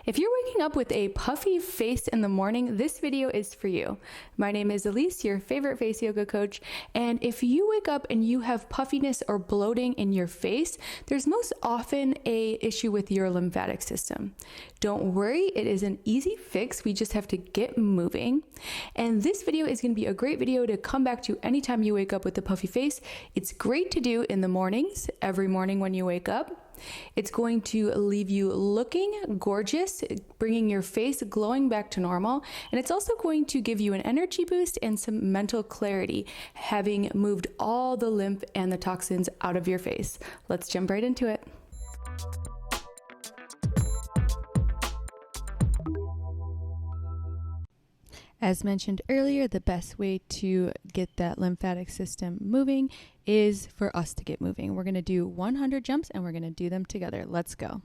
If you're waking up with a puffy face in the morning, this video is for you. My name is Elise, your favorite face yoga coach, and if you wake up and you have puffiness or bloating in your face, there's most often an issue with your lymphatic system. Don't worry, it is an easy fix. We just have to get moving. And this video is going to be a great video to come back to anytime you wake up with a puffy face. It's great to do in the mornings, every morning when you wake up. It's going to leave you looking gorgeous, bringing your face glowing back to normal. And it's also going to give you an energy boost and some mental clarity, having moved all the lymph and the toxins out of your face. Let's jump right into it. As mentioned earlier, the best way to get that lymphatic system moving is for us to get moving. We're going to do 100 jumps and we're going to do them together. Let's go.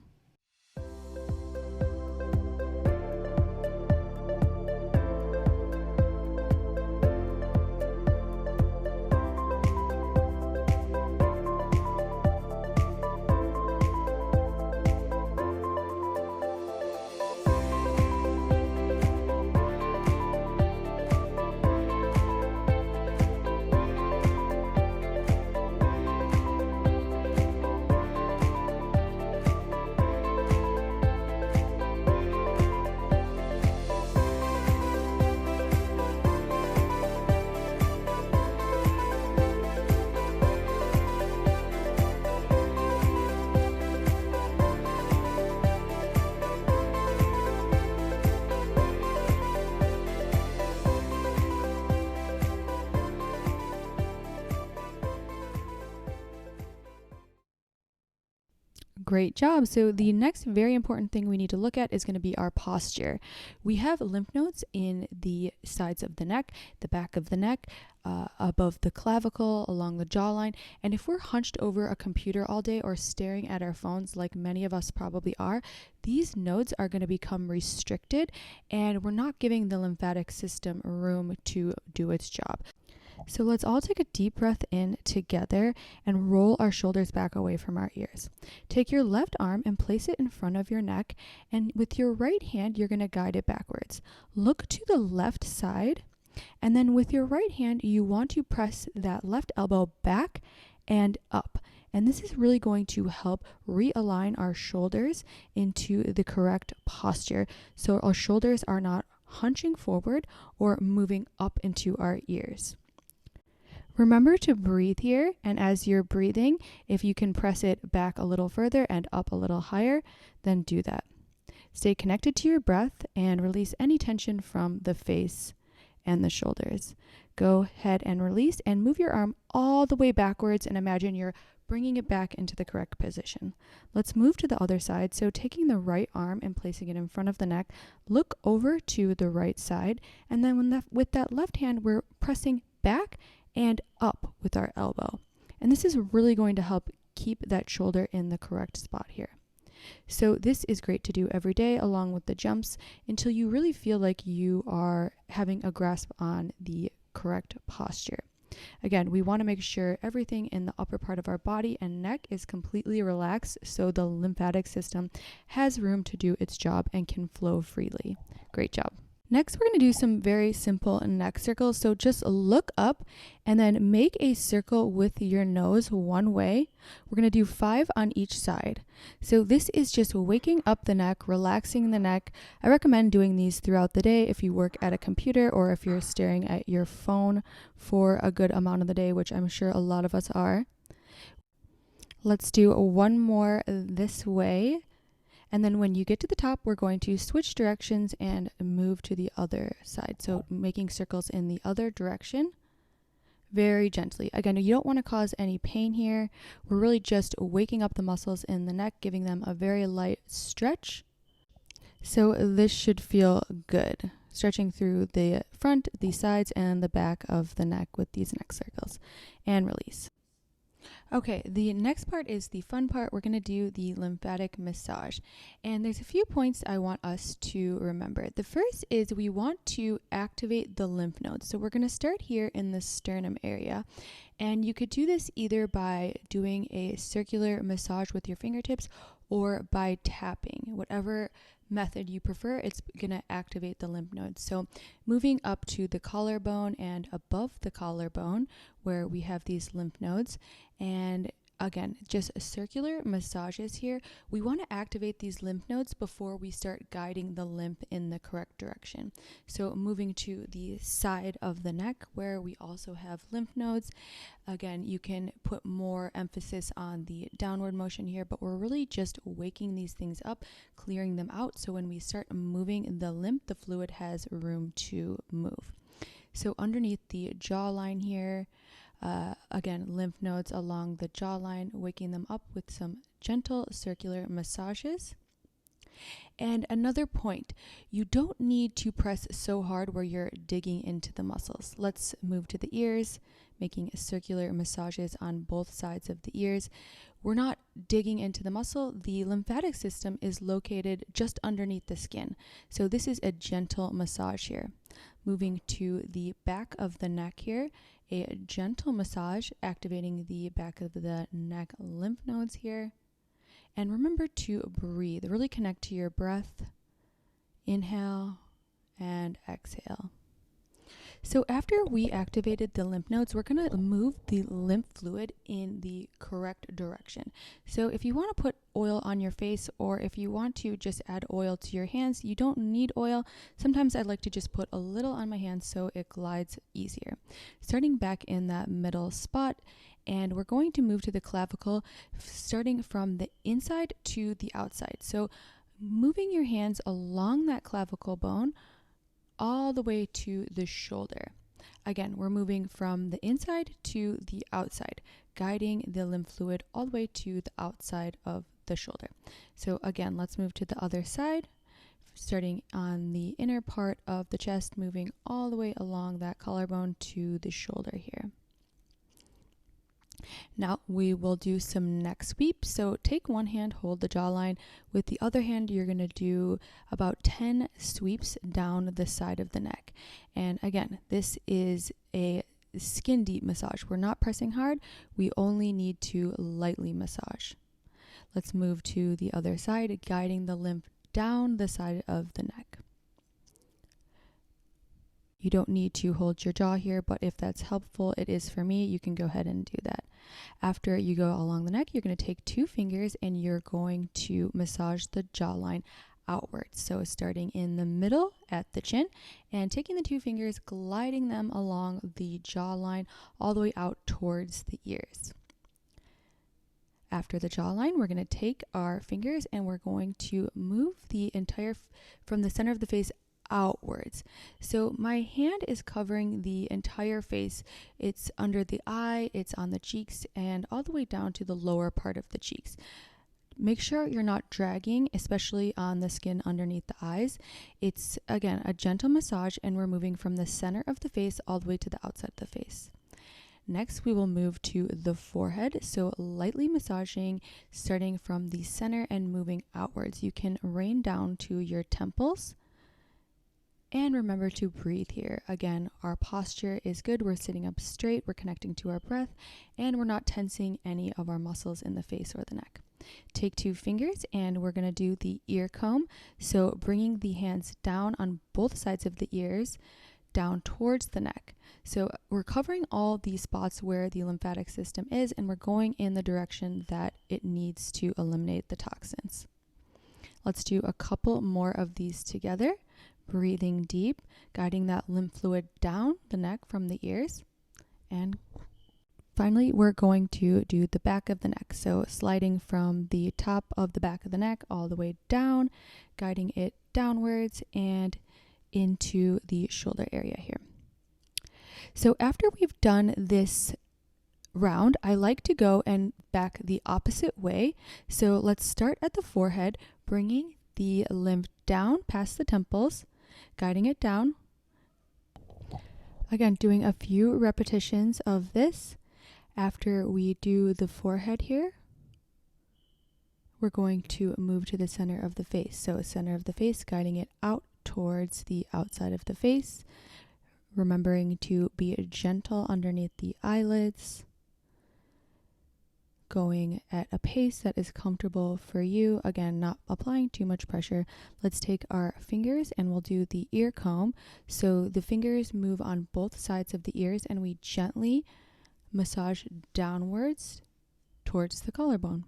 Great job. So the next very important thing we need to look at is going to be our posture. We have lymph nodes in the sides of the neck, the back of the neck, above the clavicle, along the jawline. And if we're hunched over a computer all day or staring at our phones, like many of us probably are, these nodes are going to become restricted and we're not giving the lymphatic system room to do its job. So let's all take a deep breath in together and roll our shoulders back away from our ears. Take your left arm and place it in front of your neck, and with your right hand, you're going to guide it backwards. Look to the left side, and then with your right hand, you want to press that left elbow back and up. And this is really going to help realign our shoulders into the correct posture, so our shoulders are not hunching forward or moving up into our ears. Remember to breathe here, and as you're breathing, if you can press it back a little further and up a little higher, then do that. Stay connected to your breath and release any tension from the face and the shoulders. Go ahead and release and move your arm all the way backwards and imagine you're bringing it back into the correct position. Let's move to the other side. So taking the right arm and placing it in front of the neck, look over to the right side, and then with that left hand, we're pressing back and up with our elbow. And this is really going to help keep that shoulder in the correct spot here. So this is great to do every day along with the jumps until you really feel like you are having a grasp on the correct posture. Again, we want to make sure everything in the upper part of our body and neck is completely relaxed so the lymphatic system has room to do its job and can flow freely. Great job. Next, we're going to do some very simple neck circles. So just look up and then make a circle with your nose one way. We're going to do 5 on each side. So this is just waking up the neck, relaxing the neck. I recommend doing these throughout the day if you work at a computer or if you're staring at your phone for a good amount of the day, which I'm sure a lot of us are. Let's do one more this way. And then when you get to the top, we're going to switch directions and move to the other side. So making circles in the other direction very gently. Again, you don't want to cause any pain here. We're really just waking up the muscles in the neck, giving them a very light stretch. So this should feel good. Stretching through the front, the sides, and the back of the neck with these neck circles. And release. Okay, the next part is the fun part. We're going to do the lymphatic massage. And there's a few points I want us to remember. The first is we want to activate the lymph nodes. So we're going to start here in the sternum area. And you could do this either by doing a circular massage with your fingertips or by tapping, whatever method you prefer, it's going to activate the lymph nodes. So moving up to the collarbone and above the collarbone where we have these lymph nodes, and again, just circular massages here. We want to activate these lymph nodes before we start guiding the lymph in the correct direction. So moving to the side of the neck where we also have lymph nodes. Again, you can put more emphasis on the downward motion here, but we're really just waking these things up, clearing them out. So when we start moving the lymph, the fluid has room to move. So underneath the jawline here, again, lymph nodes along the jawline, waking them up with some gentle circular massages. And another point, you don't need to press so hard where you're digging into the muscles. Let's move to the ears, making circular massages on both sides of the ears. We're not digging into the muscle. The lymphatic system is located just underneath the skin. So this is a gentle massage here. Moving to the back of the neck here, a gentle massage activating the back of the neck lymph nodes here. And remember to breathe. Really connect to your breath. Inhale and exhale. So after we activated the lymph nodes, we're going to move the lymph fluid in the correct direction. So if you want to put oil on your face, or if you want to just add oil to your hands, you don't need oil. Sometimes I like to just put a little on my hands so it glides easier. Starting back in that middle spot, and we're going to move to the clavicle, starting from the inside to the outside. So moving your hands along that clavicle bone all the way to the shoulder. Again, we're moving from the inside to the outside, guiding the lymph fluid all the way to the outside of the shoulder. So again, let's move to the other side, starting on the inner part of the chest, moving all the way along that collarbone to the shoulder here. Now we will do some neck sweeps. So take one hand, hold the jawline. With the other hand, you're going to do about 10 sweeps down the side of the neck. And again, this is a skin deep massage. We're not pressing hard. We only need to lightly massage. Let's move to the other side, guiding the lymph down the side of the neck. You don't need to hold your jaw here, but if that's helpful, it is for me. You can go ahead and do that. After you go along the neck, you're going to take 2 fingers and you're going to massage the jawline outwards. So starting in the middle at the chin and taking the 2 fingers, gliding them along the jawline all the way out towards the ears. After the jawline, we're going to take our fingers and we're going to move the entire from the center of the face outwards. So my hand is covering the entire face. It's under the eye, it's on the cheeks, and all the way down to the lower part of the cheeks. Make sure you're not dragging, especially on the skin underneath the eyes. It's, again, a gentle massage, and we're moving from the center of the face all the way to the outside of the face. Next, we will move to the forehead. So lightly massaging, starting from the center and moving outwards. You can rain down to your temples. And remember to breathe here. Again, our posture is good. We're sitting up straight. We're connecting to our breath. And we're not tensing any of our muscles in the face or the neck. Take 2 fingers and we're going to do the ear comb. So bringing the hands down on both sides of the ears, down towards the neck. So we're covering all these spots where the lymphatic system is, and we're going in the direction that it needs to eliminate the toxins. Let's do a couple more of these together. Breathing deep, guiding that lymph fluid down the neck from the ears. And finally, we're going to do the back of the neck. So sliding from the top of the back of the neck all the way down, guiding it downwards and into the shoulder area here. So after we've done this round, I like to go and back the opposite way. So let's start at the forehead, bringing the lymph down past the temples, guiding it down. Again, doing a few repetitions of this. After we do the forehead here, we're going to move to the center of the face. So center of the face, guiding it out towards the outside of the face. Remembering to be gentle underneath the eyelids. going at a pace that is comfortable for you. Again, not applying too much pressure. Let's take our fingers and we'll do the ear comb. So the fingers move on both sides of the ears and we gently massage downwards towards the collarbone.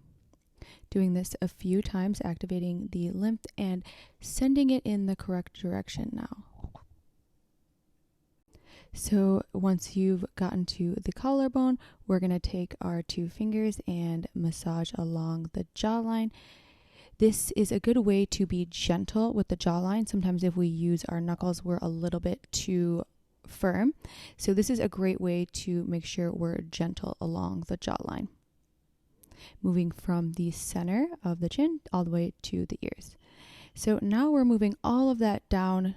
Doing this a few times, activating the lymph and sending it in the correct direction now. So once you've gotten to the collarbone, we're going to take our 2 fingers and massage along the jawline. This is a good way to be gentle with the jawline. Sometimes if we use our knuckles, we're a little bit too firm. So this is a great way to make sure we're gentle along the jawline. Moving from the center of the chin all the way to the ears. So now we're moving all of that down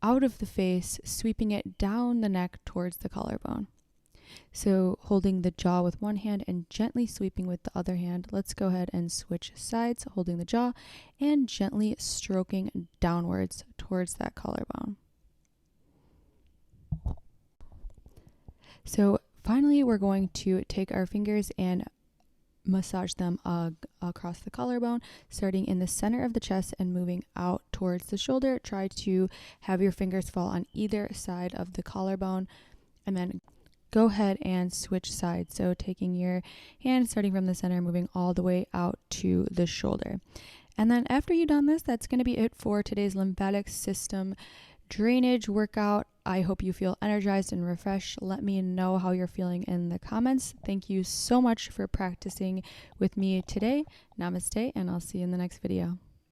out of the face, sweeping it down the neck towards the collarbone. So holding the jaw with one hand and gently sweeping with the other hand. Let's go ahead and switch sides, holding the jaw and gently stroking downwards towards that collarbone. So finally, we're going to take our fingers and massage them across the collarbone, starting in the center of the chest and moving out towards the shoulder. Try to have your fingers fall on either side of the collarbone, and then go ahead and switch sides. So taking your hand, starting from the center, moving all the way out to the shoulder. And then after you've done this, that's going to be it for today's lymphatic system drainage workout. I hope you feel energized and refreshed. Let me know how you're feeling in the comments. Thank you so much for practicing with me today. Namaste, and I'll see you in the next video.